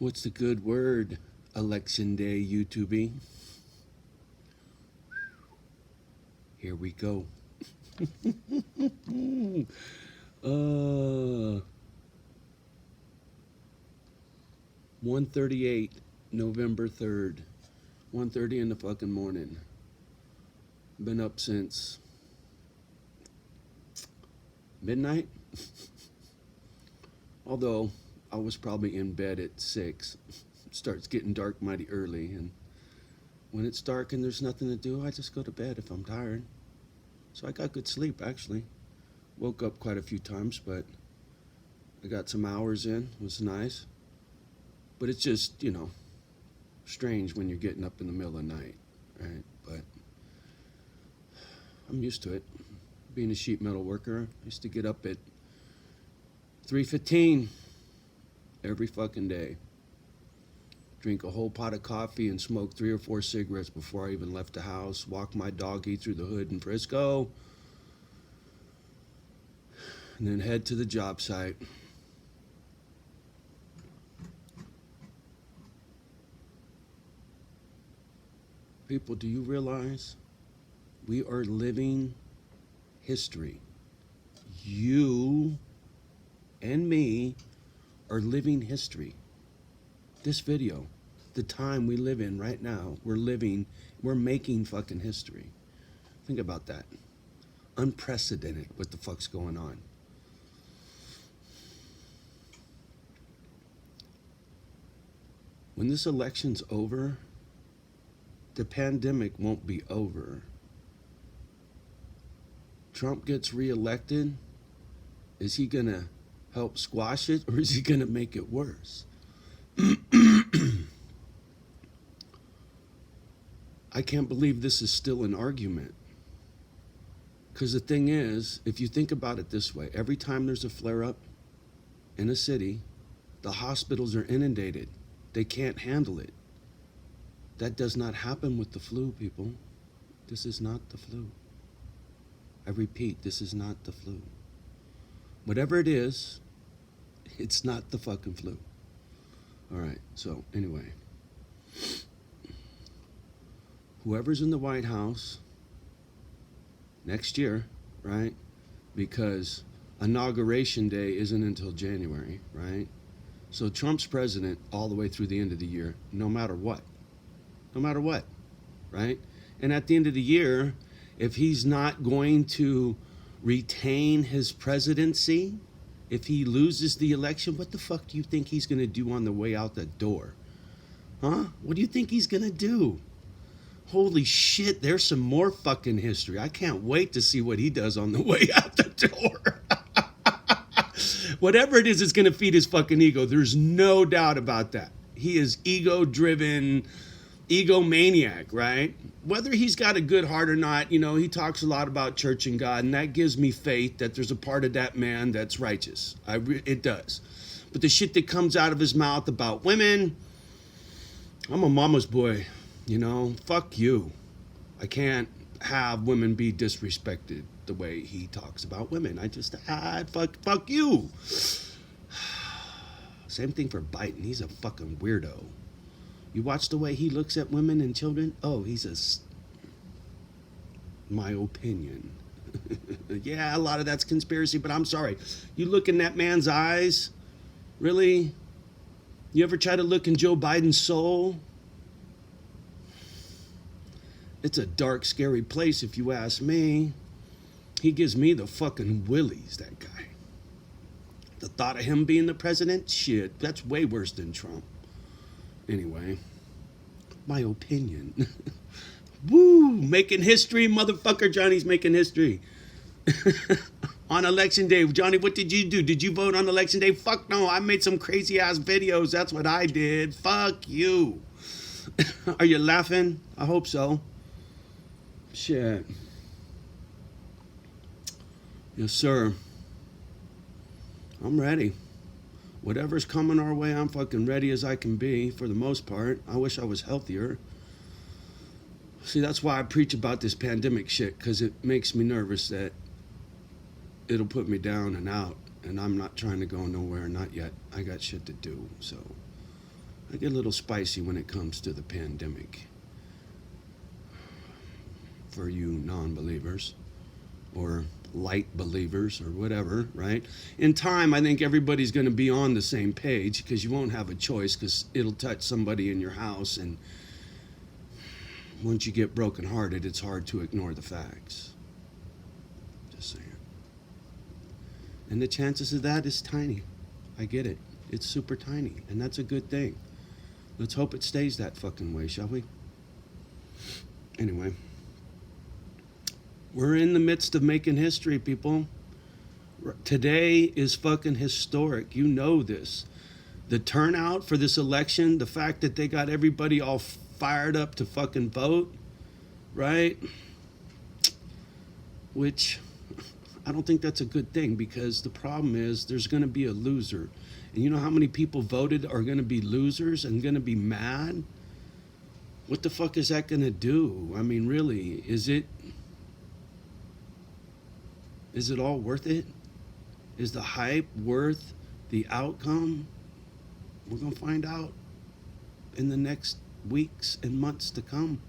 What's the good word, Election Day YouTube? Here we go. 1:38, November 3rd. 1:30 in the fucking morning. Been up since midnight. Although I was probably in bed at 6. It starts getting dark mighty early, and when it's dark and there's nothing to do, I just go to bed if I'm tired. So I got good sleep, actually. Woke up quite a few times, but I got some hours in. It was nice. But it's just, strange when you're getting up in the middle of the night, right? But I'm used to it. Being a sheet metal worker, I used to get up at 3:15 every fucking day. Drink a whole pot of coffee and smoke 3 or 4 cigarettes before I even left the house. Walk my doggy through the hood in Frisco. And then head to the job site. People, do you realize we are living history? You and me are living history. This video, the time we live in right now, we're making fucking history. Think about that. Unprecedented what the fuck's going on. When this election's over, the pandemic won't be over. Trump gets reelected, is he gonna help squash it, or is he gonna make it worse? I can't believe this is still an argument. Because the thing is, if you think about it this way, every time there's a flare-up in a city, the hospitals are inundated. They can't handle it. That does not happen with the flu, people. This is not the flu. I repeat, this is not the flu. Whatever it is, it's not the fucking flu. All right, so anyway. Whoever's in the White House next year, right? Because Inauguration Day isn't until January, right? So Trump's president all the way through the end of the year, no matter what. No matter what, right? And at the end of the year, if he's not going to retain his presidency, if he loses the election, what the fuck do you think he's going to do on the way out the door? Huh? What do you think he's going to do? Holy shit, there's some more fucking history. I can't wait to see what he does on the way out the door. Whatever it is, it's going to feed his fucking ego. There's no doubt about that. He is ego-driven, egomaniac, right? Whether he's got a good heart or not, he talks a lot about church and God, and that gives me faith that there's a part of that man that's righteous. It does. But the shit that comes out of his mouth about women, I'm a mama's boy, fuck you. I can't have women be disrespected the way he talks about women. Fuck you. Same thing for Biden. He's a fucking weirdo. You watch the way he looks at women and children? Oh, my opinion. Yeah, a lot of that's conspiracy, but I'm sorry. You look in that man's eyes? Really? You ever try to look in Joe Biden's soul? It's a dark, scary place if you ask me. He gives me the fucking willies, that guy. The thought of him being the president? Shit, that's way worse than Trump. Anyway, my opinion. Woo! Making history, motherfucker. Johnny's making history. On election day, Johnny, what did you do? Did you vote on election day? Fuck no, I made some crazy ass videos. That's what I did. Fuck you. Are you laughing? I hope so. Shit. Yes, sir. I'm ready. Whatever's coming our way, I'm fucking ready as I can be, for the most part. I wish I was healthier. See, that's why I preach about this pandemic shit, because it makes me nervous that it'll put me down and out, and I'm not trying to go nowhere, not yet. I got shit to do, so I get a little spicy when it comes to the pandemic. For you non-believers or light believers or whatever, right? In time, I think everybody's going to be on the same page because you won't have a choice because it'll touch somebody in your house. And once you get brokenhearted, it's hard to ignore the facts. Just saying. And the chances of that is tiny. I get it. It's super tiny. And that's a good thing. Let's hope it stays that fucking way, shall we? Anyway. We're in the midst of making history, people. Today is fucking historic. You know this. The turnout for this election, the fact that they got everybody all fired up to fucking vote, right? Which I don't think that's a good thing because the problem is there's going to be a loser. And you know how many people voted are going to be losers and going to be mad? What the fuck is that going to do? I mean, really, is it all worth it? Is the hype worth the outcome? We're going to find out in the next weeks and months to come.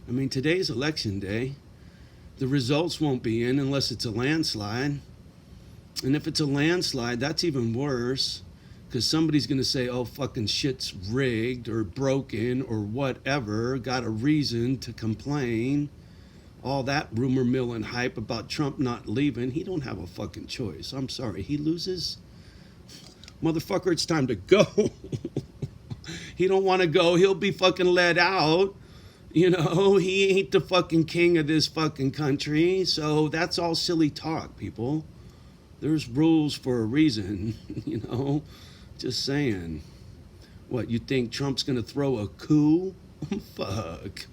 I mean, today's election day. The results won't be in unless it's a landslide. And if it's a landslide, that's even worse because somebody's going to say, oh, fucking shit's rigged or broken or whatever, got a reason to complain. All that rumor mill and hype about Trump not leaving, he don't have a fucking choice. I'm sorry. He loses. Motherfucker, it's time to go. He don't want to go. He'll be fucking let out. You know, he ain't the fucking king of this fucking country. So that's all silly talk, people. There's rules for a reason, you know. Just saying. What, you think Trump's going to throw a coup? Fuck.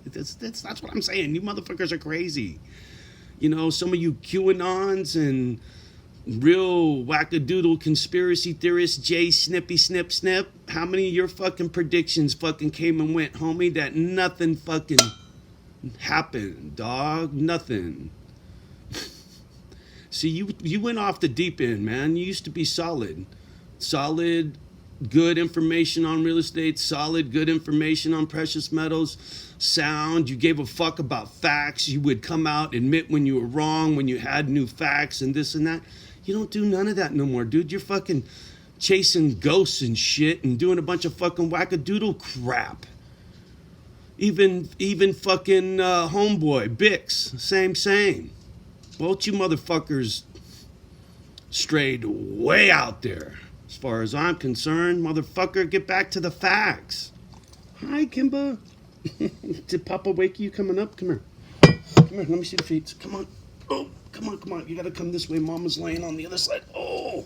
That's what I'm saying. You motherfuckers are crazy. You know, some of you QAnons and real wackadoodle conspiracy theorists, Jay Snippy Snip Snip, how many of your fucking predictions fucking came and went, homie, that nothing fucking happened, dog? Nothing. See, you went off the deep end, man. You used to be solid. Solid, good information on real estate, solid, good information on precious metals, sound. You gave a fuck about facts. You would come out, admit when you were wrong, when you had new facts and this and that. You don't do none of that no more, dude. You're fucking chasing ghosts and shit and doing a bunch of fucking wackadoodle crap. Even fucking homeboy, Bix, same. Both you motherfuckers strayed way out there. As far as I'm concerned, motherfucker, get back to the facts. Hi, Kimba. Did Papa wake you coming up? Come here. Come here, let me see the feet. Come on. Oh, come on. You gotta come this way. Mama's laying on the other side. Oh.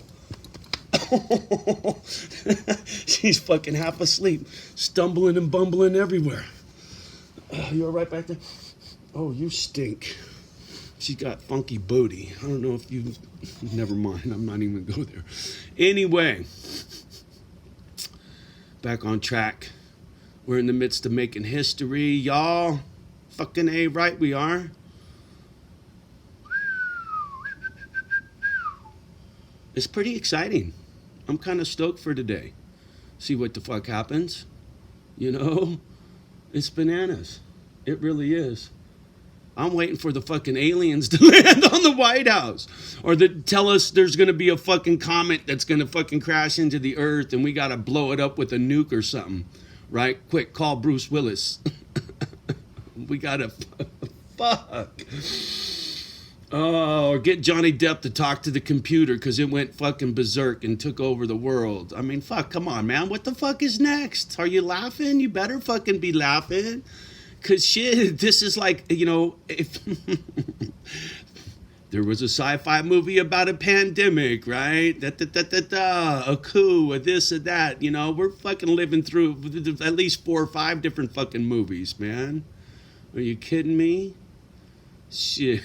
She's fucking half asleep. Stumbling and bumbling everywhere. You all right back there? Oh, you stink. She's got funky booty. I don't know if you... Never mind. I'm not even going to go there. Anyway. Back on track. We're in the midst of making history, y'all. Fucking A right we are. It's pretty exciting. I'm kind of stoked for today. See what the fuck happens. You know? It's bananas. It really is. I'm waiting for the fucking aliens to land on the White House. Or that tell us there's going to be a fucking comet that's going to fucking crash into the earth and we got to blow it up with a nuke or something. Right? Quick, call Bruce Willis. We got to... Fuck. Oh, or get Johnny Depp to talk to the computer because it went fucking berserk and took over the world. I mean, fuck, come on, man. What the fuck is next? Are you laughing? You better fucking be laughing. Because shit, this is like, you know, if there was a sci-fi movie about a pandemic, right? A coup, a this, a that. You know, we're fucking living through at least 4 or 5 different fucking movies, man. Are you kidding me? Shit.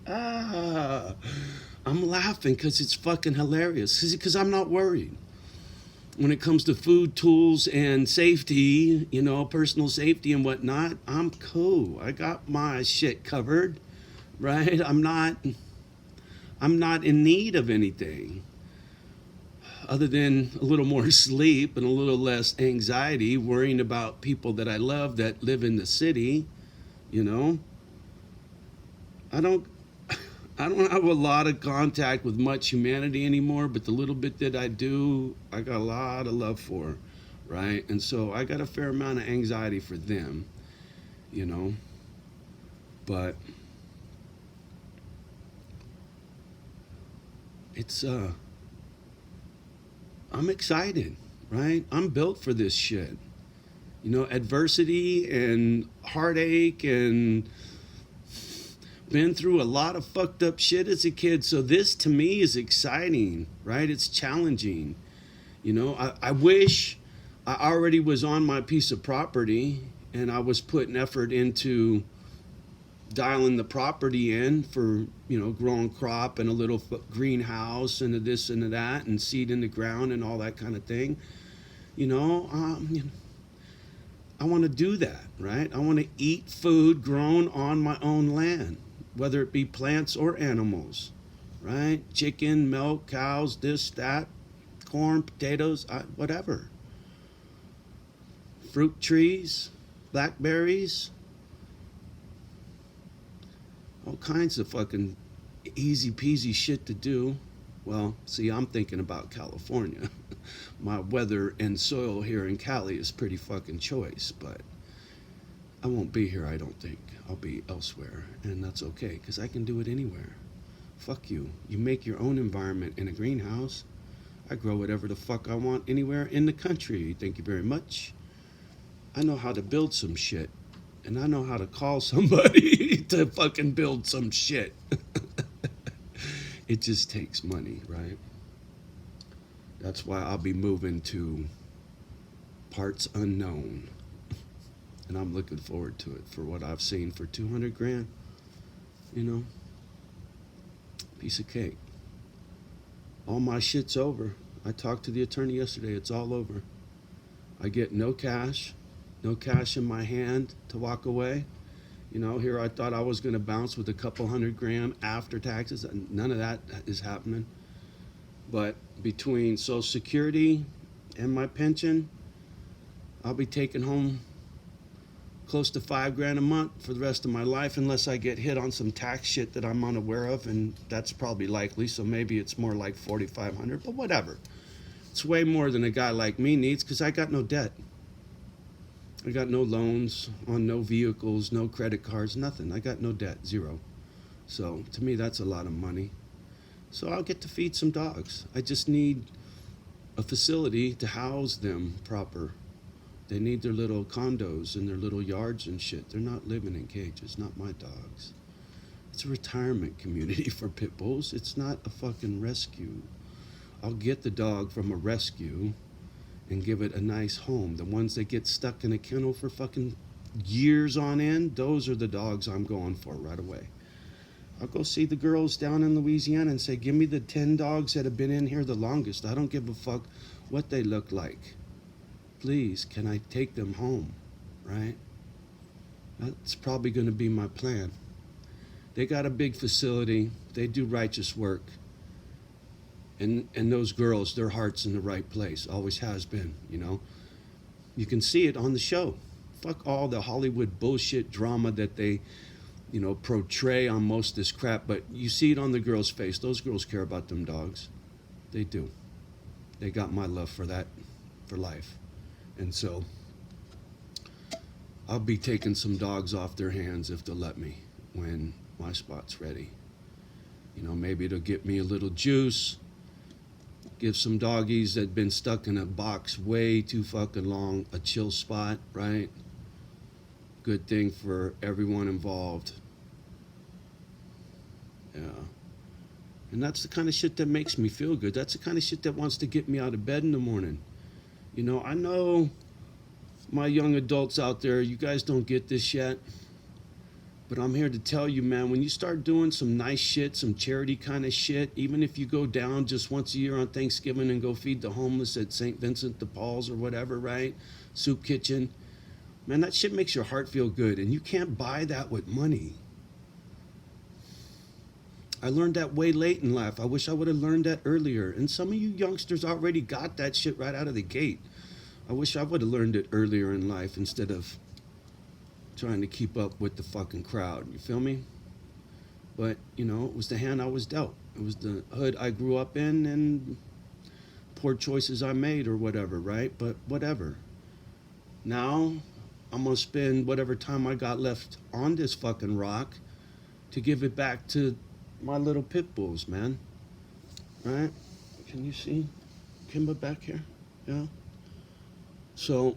I'm laughing because it's fucking hilarious. Because I'm not worried. When it comes to food, tools, and safety, you know, personal safety and whatnot, I'm cool. I got my shit covered, right? I'm not in need of anything. other than a little more sleep and a little less anxiety, worrying about people that I love that live in the city, you know, I don't I don't have a lot of contact with much humanity anymore, but the little bit that I do, I got a lot of love for, right? And so I got a fair amount of anxiety for them, you know. But it's I'm excited, right? I'm built for this shit. You know, adversity and heartache and been through a lot of fucked up shit as a kid. So this to me is exciting, right? It's challenging. You know, I wish I already was on my piece of property and I was putting effort into dialing the property in for, you know, growing crop and a little greenhouse and a this and a that and seed in the ground and all that kind of thing. You know, I want to do that, right? I want to eat food grown on my own land, whether it be plants or animals, right? Chicken, milk, cows, this, that, corn, potatoes, whatever. Fruit trees, blackberries, all kinds of fucking easy peasy shit to do. Well, see, I'm thinking about California. My weather and soil here in Cali is pretty fucking choice, but I won't be here, I don't think. I'll be elsewhere, and that's okay, because I can do it anywhere. Fuck you. You make your own environment in a greenhouse. I grow whatever the fuck I want anywhere in the country. Thank you very much. I know how to build some shit, and I know how to call somebody to fucking build some shit. It just takes money, right? That's why I'll be moving to parts unknown. And I'm looking forward to it for what I've seen for 200 grand. You know, piece of cake. All my shit's over. I talked to the attorney yesterday. It's all over. I get no cash in my hand to walk away. You know, here I thought I was going to bounce with a couple $100,000 after taxes. None of that is happening. But between Social Security and my pension, I'll be taking home close to $5,000 a month for the rest of my life, unless I get hit on some tax shit that I'm unaware of, and that's probably likely. So maybe it's more like $4,500, but whatever. It's way more than a guy like me needs, because I got no debt. I got no loans on no vehicles, no credit cards, nothing. I got no debt, zero. So to me, that's a lot of money. So I'll get to feed some dogs. I just need a facility to house them proper. They need their little condos and their little yards and shit. They're not living in cages, not my dogs. It's a retirement community for pit bulls. It's not a fucking rescue. I'll get the dog from a rescue and give it a nice home. The ones that get stuck in a kennel for fucking years on end, those are the dogs I'm going for right away. I'll go see the girls down in Louisiana and say, give me the 10 dogs that have been in here the longest. I don't give a fuck what they look like. Please, can I take them home, right? That's probably going to be my plan. They got a big facility. They do righteous work. And those girls, their heart's in the right place. Always has been, you know. You can see it on the show. Fuck all the Hollywood bullshit drama that they, you know, portray on most of this crap. But you see it on the girls' face. Those girls care about them dogs. They do. They got my love for that, for life. And so I'll be taking some dogs off their hands if they'll let me when my spot's ready. You know, maybe it'll get me a little juice. Give some doggies that been stuck in a box way too fucking long a chill spot, right? Good thing for everyone involved. Yeah. And that's the kind of shit that makes me feel good. That's the kind of shit that wants to get me out of bed in the morning. You know, I know my young adults out there, you guys don't get this yet. But I'm here to tell you, man, when you start doing some nice shit, some charity kind of shit, even if you go down just once a year on Thanksgiving and go feed the homeless at St. Vincent de Paul's or whatever, right? Soup kitchen. Man, that shit makes your heart feel good. And you can't buy that with money. I learned that way late in life. I wish I would have learned that earlier. And some of you youngsters already got that shit right out of the gate. I wish I would have learned it earlier in life instead of trying to keep up with the fucking crowd. You feel me? But, it was the hand I was dealt. It was the hood I grew up in and poor choices I made or whatever, right? But whatever. Now, I'm going to spend whatever time I got left on this fucking rock to give it back to my little pit bulls, man. Right? Can you see Kimba back here? Yeah. So,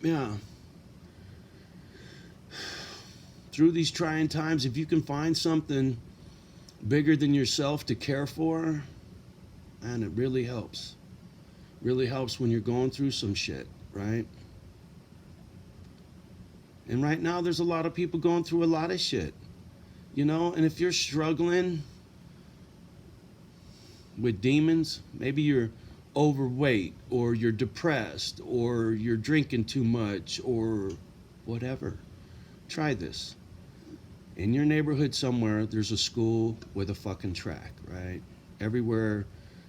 yeah. Through these trying times, if you can find something bigger than yourself to care for, man, it really helps. Really helps when you're going through some shit, right? And right now, there's a lot of people going through a lot of shit, and if you're struggling with demons, maybe you're overweight or you're depressed or you're drinking too much or whatever, try this. In your neighborhood somewhere, there's a school with a fucking track, right? Everywhere,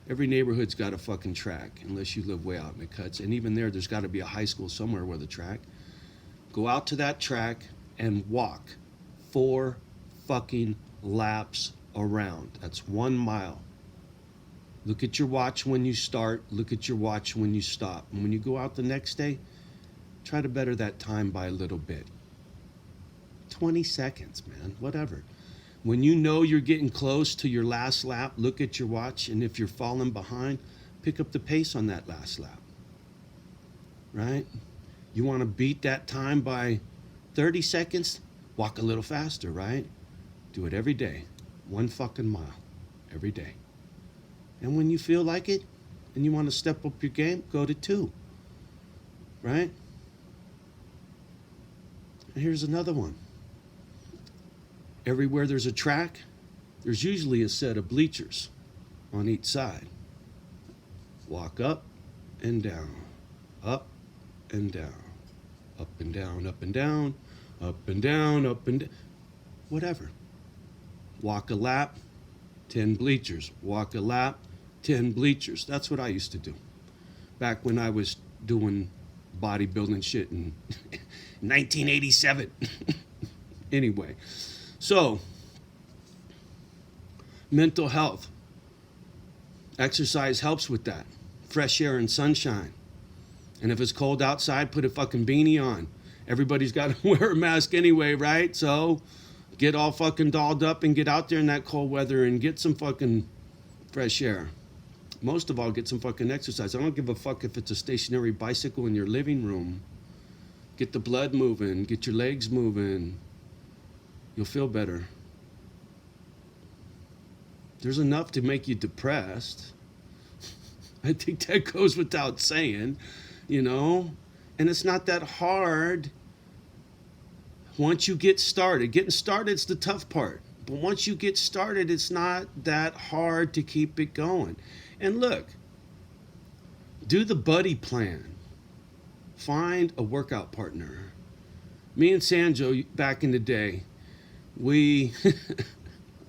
every neighborhood's got a fucking track, unless you live way out in the cuts. And even there's got to be a high school somewhere with a track. Go out to that track and walk 4 fucking laps around. That's 1 mile. Look at your watch when you start. Look at your watch when you stop. And when you go out the next day, try to better that time by a little bit. 20 seconds, man, whatever. When you know you're getting close to your last lap, look at your watch, and if you're falling behind, pick up the pace on that last lap, right? You want to beat that time by 30 seconds? Walk a little faster, right? Do it every day. 1 fucking mile every day. And when you feel like it and you want to step up your game, go to 2, right? And here's another one. Everywhere there's a track, there's usually a set of bleachers on each side. Walk up and down, up and down, up and down, up and down, up and down, up and down, whatever. Walk a lap, 10 bleachers. Walk a lap, 10 bleachers. That's what I used to do back when I was doing bodybuilding shit in 1987. Anyway. So, mental health. Exercise helps with that. Fresh air and sunshine. And if it's cold outside, put a fucking beanie on. Everybody's got to wear a mask anyway, right? So, get all fucking dolled up and get out there in that cold weather and get some fucking fresh air. Most of all, get some fucking exercise. I don't give a fuck if it's a stationary bicycle in your living room. Get the blood moving. Get your legs moving. You'll feel better. There's enough to make you depressed. I think that goes without saying, And it's not that hard once you get started. Getting started's the tough part. But once you get started, it's not that hard to keep it going. And look, do the buddy plan. Find a workout partner. Me and Sanjo, back in the day,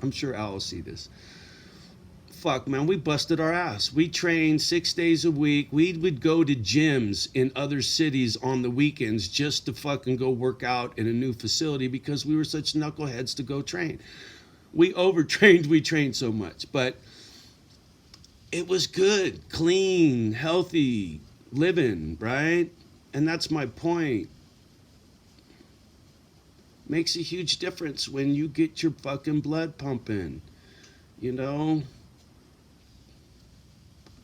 I'm sure Al will see this. Fuck, man, we busted our ass. We trained 6 days a week. We would go to gyms in other cities on the weekends just to fucking go work out in a new facility because we were such knuckleheads to go train. We overtrained, we trained so much. But it was good, clean, healthy living, right? And that's my point. Makes a huge difference when you get your fucking blood pumping,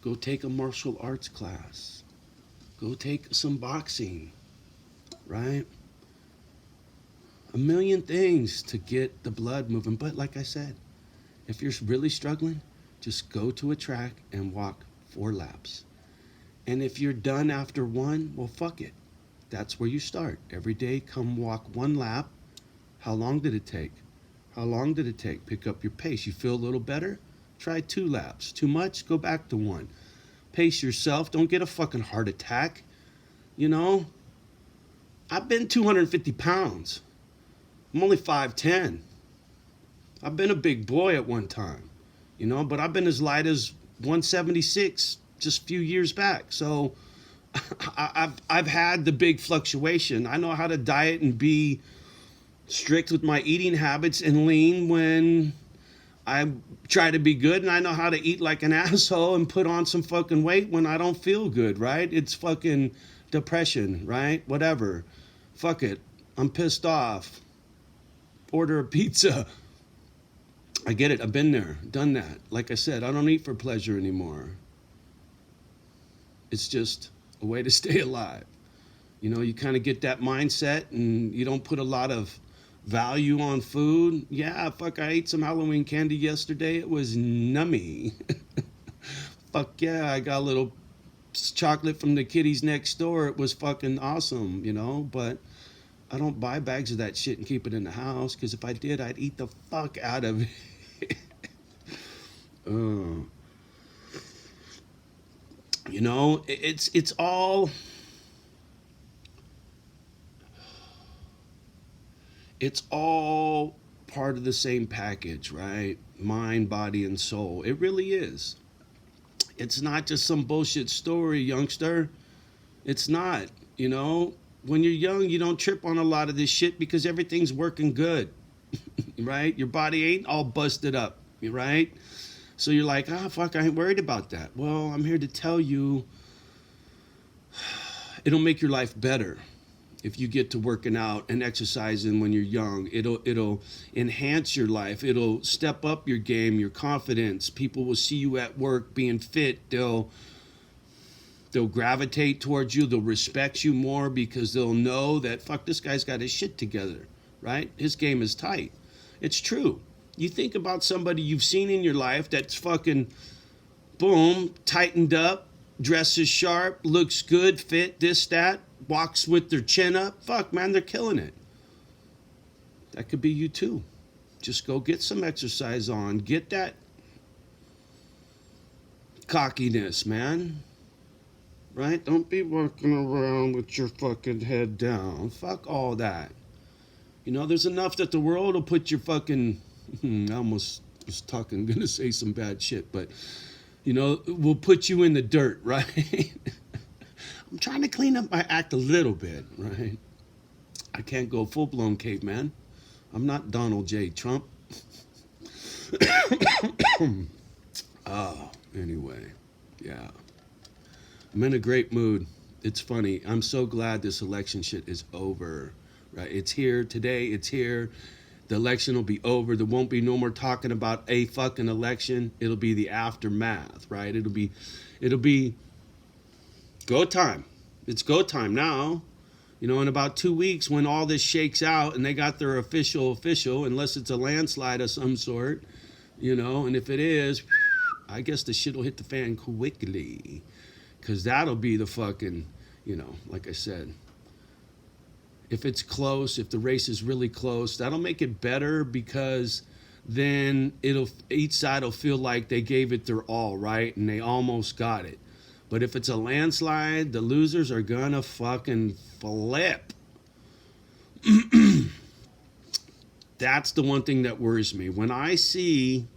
Go take a martial arts class. Go take some boxing, right? A million things to get the blood moving. But like I said, if you're really struggling, just go to a track and walk 4 laps. And if you're done after 1, well, fuck it. That's where you start. Every day, come walk 1 lap. How long did it take? How long did it take? Pick up your pace. You feel a little better? Try 2 laps. Too much? Go back to 1. Pace yourself. Don't get a fucking heart attack. I've been 250 pounds. I'm only 5'10". I've been a big boy at one time, but I've been as light as 176 just a few years back. So I've had the big fluctuation. I know how to diet and be strict with my eating habits and lean when I try to be good, and I know how to eat like an asshole and put on some fucking weight when I don't feel good, right? It's fucking depression, right? Whatever. Fuck it. I'm pissed off. Order a pizza. I get it. I've been there, done that. Like I said, I don't eat for pleasure anymore. It's just a way to stay alive. You kind of get that mindset and you don't put a lot of value on food. Yeah, fuck, I ate some Halloween candy yesterday. It was nummy. Fuck yeah, I got a little chocolate from the kitties next door. It was fucking awesome, but I don't buy bags of that shit and keep it in the house, because if I did, I'd eat the fuck out of it. uh, it's all part of the same package, right? Mind, body, and soul. It really is. It's not just some bullshit story, youngster. It's not. When you're young, you don't trip on a lot of this shit because everything's working good, right? Your body ain't all busted up, right? So you're like, fuck, I ain't worried about that. Well, I'm here to tell you it'll make your life better if you get to working out and exercising when you're young. It'll enhance your life. It'll step up your game, your confidence. People will see you at work being fit. They'll gravitate towards you. They'll respect you more because they'll know that, fuck, this guy's got his shit together, right? His game is tight. It's true. You think about somebody you've seen in your life that's fucking, boom, tightened up, dresses sharp, looks good, fit, this, that, walks with their chin up. Fuck, man, they're killing it. That could be you too. Just go get some exercise on. Get that cockiness, man. Right? Don't be walking around with your fucking head down. Fuck all that. There's enough that the world will put your fucking... I almost was gonna say some bad shit, but, we'll put you in the dirt, right? I'm trying to clean up my act a little bit, right? I can't go full-blown caveman. I'm not Donald J. Trump. Anyway, yeah. I'm in a great mood. It's funny. I'm so glad this election shit is over, right? It's here today. It's here. The election will be over. There won't be no more talking about a fucking election. It'll be the aftermath, right? It'll be go time. It's go time now. In about 2 weeks when all this shakes out and they got their official, unless it's a landslide of some sort, and if it is, I guess the shit will hit the fan quickly. Because that'll be the fucking, like I said, if it's close, if the race is really close, that'll make it better, because then each side will feel like they gave it their all, right? And they almost got it. But if it's a landslide, the losers are gonna fucking flip. That's the one thing that worries me. When I see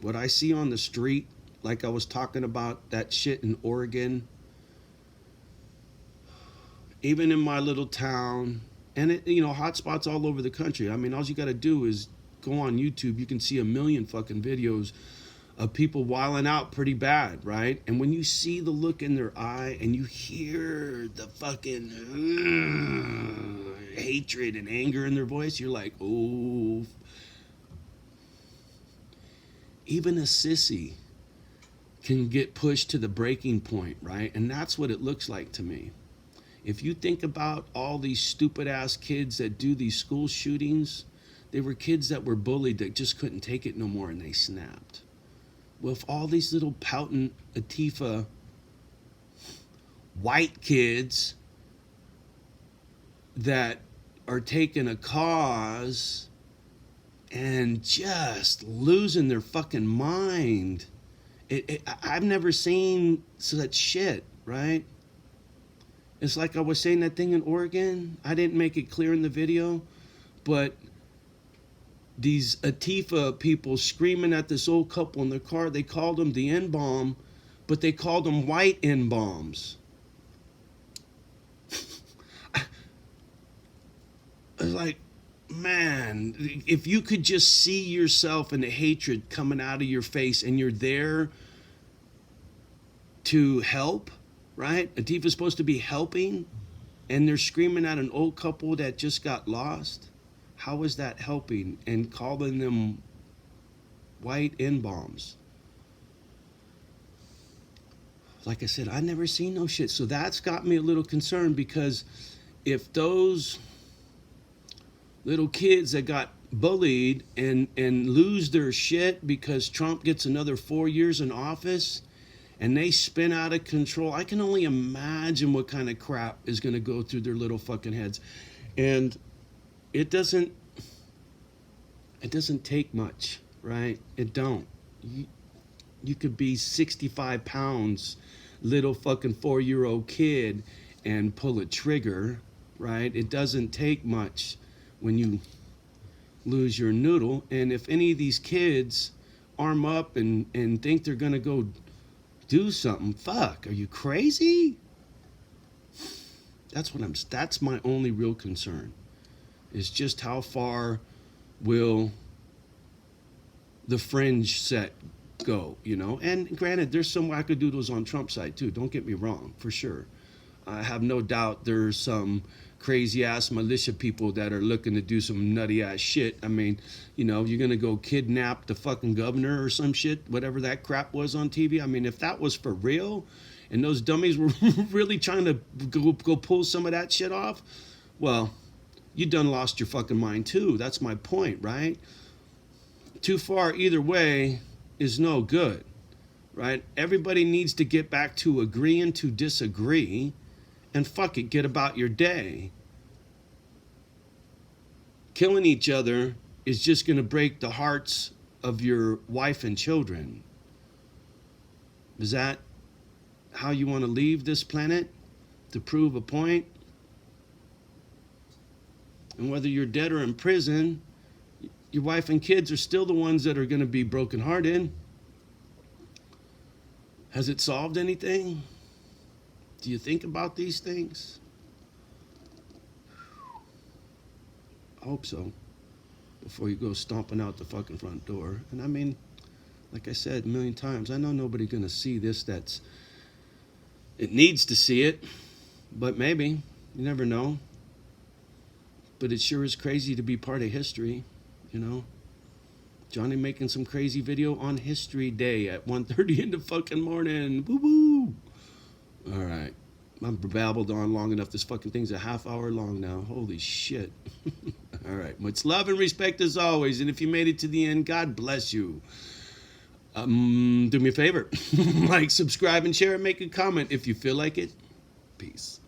what I see on the street, like I was talking about that shit in Oregon, even in my little town, and hot spots all over the country. I mean, all you got to do is go on YouTube. You can see a million fucking videos of people wilding out pretty bad, right? And when you see the look in their eye and you hear the fucking hatred and anger in their voice, you're like, oh. Even a sissy can get pushed to the breaking point, right? And that's what it looks like to me. If you think about all these stupid ass kids that do these school shootings, they were kids that were bullied that just couldn't take it no more and they snapped. Well, if all these little pouting Antifa white kids that are taking a cause and just losing their fucking mind, I've never seen such shit, right? It's like I was saying that thing in Oregon. I didn't make it clear in the video, but these Antifa people screaming at this old couple in their car. They called them the N-bomb, but they called them white N-bombs. I was like, man, if you could just see yourself and the hatred coming out of your face and you're there to help, right? Antifa's supposed to be helping, and they're screaming at an old couple that just got lost. How is that helping? And calling them white N-bombs. Like I said, I never seen no shit. So that's got me a little concerned, because if those little kids that got bullied and lose their shit because Trump gets another 4 years in office and they spin out of control, I can only imagine what kind of crap is going to go through their little fucking heads. And it doesn't take much, right? It don't. You could be 65 pounds, little fucking 4-year-old kid, and pull a trigger, right? It doesn't take much when you lose your noodle. And if any of these kids arm up and think they're gonna go do something, fuck, are you crazy? That's my only real concern, is just how far will the fringe set go, you know? And granted, there's some wackadoodles on Trump's side too, don't get me wrong, for sure. I have no doubt there's some crazy ass militia people that are looking to do some nutty ass shit. I mean, you know, you're gonna go kidnap the fucking governor or some shit, whatever that crap was on TV. I mean, if that was for real and those dummies were really trying to go pull some of that shit off, well, you done lost your fucking mind too. That's my point, right? Too far either way is no good, right? Everybody needs to get back to agreeing to disagree, and fuck it, get about your day. Killing each other is just going to break the hearts of your wife and children. Is that how you want to leave this planet? To prove a point? And whether you're dead or in prison, your wife and kids are still the ones that are going to be brokenhearted. Has it solved anything? Do you think about these things? I hope so. Before you go stomping out the fucking front door. And I mean, like I said a million times, I know nobody's going to see this it needs to see it. But maybe. You never know. But it sure is crazy to be part of history, you know? Johnny making some crazy video on History Day at 1:30 in the fucking morning. Woo-woo! All right. I've babbled on long enough. This fucking thing's a half hour long now. Holy shit. All right. Much love and respect as always. And if you made it to the end, God bless you. Do me a favor. Like, subscribe, and share, and make a comment if you feel like it. Peace.